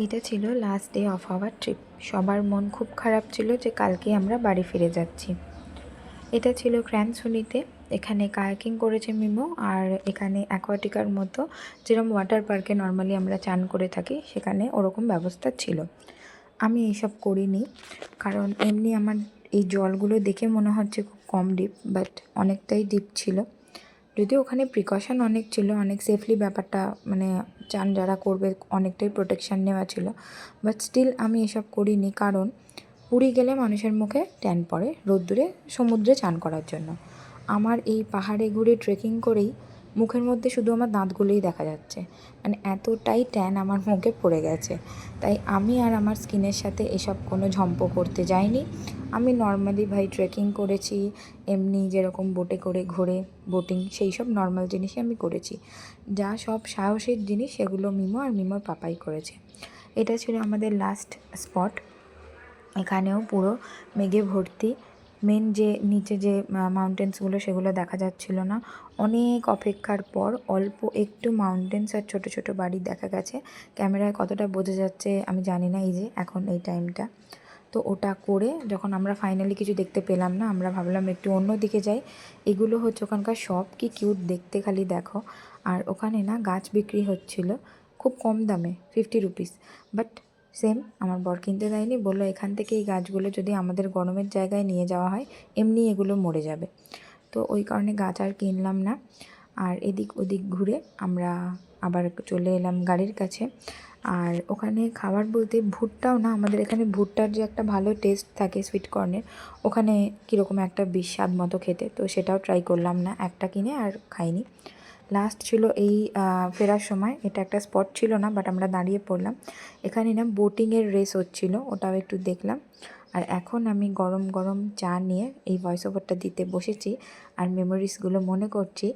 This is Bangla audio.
এটা ছিল last day of our trip. সবার মন খুব খারাপ ছিল যে কালকে আমরা বাড়ি ফিরে যাচ্ছি। এটা ছিল ক্র্যানসুনিতে। এখানে কায়াকিং করেছে মিমো, আর এখানে অ্যাকোয়াটিকার মতো যেরকম ওয়াটার পার্কে নর্মালি আমরা চান করে থাকি সেখানে ওরকম ব্যবস্থা ছিল। আমি এইসব করিনি, কারণ এমনি আমার এই জলগুলো দেখে মনে হচ্ছে খুব কম ডিপ, বাট অনেকটাই ডিপ ছিল। যদিও ওখানে প্রিকশন অনেক ছিল, অনেক সেফলি ব্যাপারটা মানে চান যারা করবে অনেকটাই প্রোটেকশান নেওয়া ছিল, বাট স্টিল আমি এসব করিনি। কারণ পুরী গেলে মানুষের মুখে ট্যান পড়ে রোদ্দুরে সমুদ্রে চান করার জন্য। আমার এই পাহাড়ে ঘুরে ট্রেকিং করেই মুখের মধ্যে শুধু আমার দাঁতগুলোই দেখা যাচ্ছে, মানে এতটাই ট্যান আমার মুখে পড়ে গেছে। তাই আমি আর আমার স্কিনের সাথে এসব কোনো ঝম্প করতে যাইনি। আমি নর্মালি ভাই ট্রেকিং করেছি, এমনি যেরকম বোটে করে ঘোরে বোটিং, সেই সব নর্মাল জিনিসই আমি করেছি। যা সব সাহসের জিনিস সেগুলো মিমো আর মিমোর পাপাই করেছে। এটা ছিল আমাদের লাস্ট স্পট। এখানেও পুরো মেঘে ভর্তি। মেন যে নিচে যে মাউন্টেন্সগুলো সেগুলো দেখা যাচ্ছিল না। অনেক অপেক্ষার পর অল্প একটু মাউন্টেন্স আর ছোট ছোট বাড়ি দেখা গেছে। ক্যামেরায় কতটা বোঝা যাচ্ছে আমি জানি না, এই যে এখন এই টাইমটা। তো ওটা করে যখন আমরা ফাইনালি কিছু দেখতে পেলাম না, আমরা ভাবলাম একটু অন্য দিকে যাই। এগুলো হচ্ছে ওখানকার শপ, কি কিউট দেখতে খালি দেখো। আর ওখানে না গাছ বিক্রি হচ্ছিল খুব কম দামে, 50 রুপিস। বাট সেম আমার বর কিনতে দেয়নি, বললো এখান থেকে এই গাছগুলো যদি আমাদের গরমের জায়গায় নিয়ে যাওয়া হয় এমনি এগুলো মরে যাবে। তো ওই কারণে গাছ আর কিনলাম না। আর এদিক ওদিক ঘুরে আমরা আবার চলে এলাম গাড়ির কাছে। আর ওখানে খাবার বলতে ভুট্টাও না, আমাদের এখানে ভুট্টার যে একটা ভালো টেস্ট থাকে সুইট কর্নের, ওখানে কীরকম একটা বিস্বাদ মতো খেতে, তো সেটাও ট্রাই করলাম না, একটা কিনে আর খাইনি। লাস্ট ছিল এই ফেরার সময়, এটা একটা স্পট ছিল না বাট আমরা দাঁড়িয়ে পড়লাম। এখানে না বোটিংয়ের রেস হচ্ছিলো, ওটাও একটু দেখলাম। আর এখন আমি গরম গরম চা নিয়ে এই ভয়েস ওভারটা দিতে বসেছি আর মেমোরিজগুলো মনে করছি।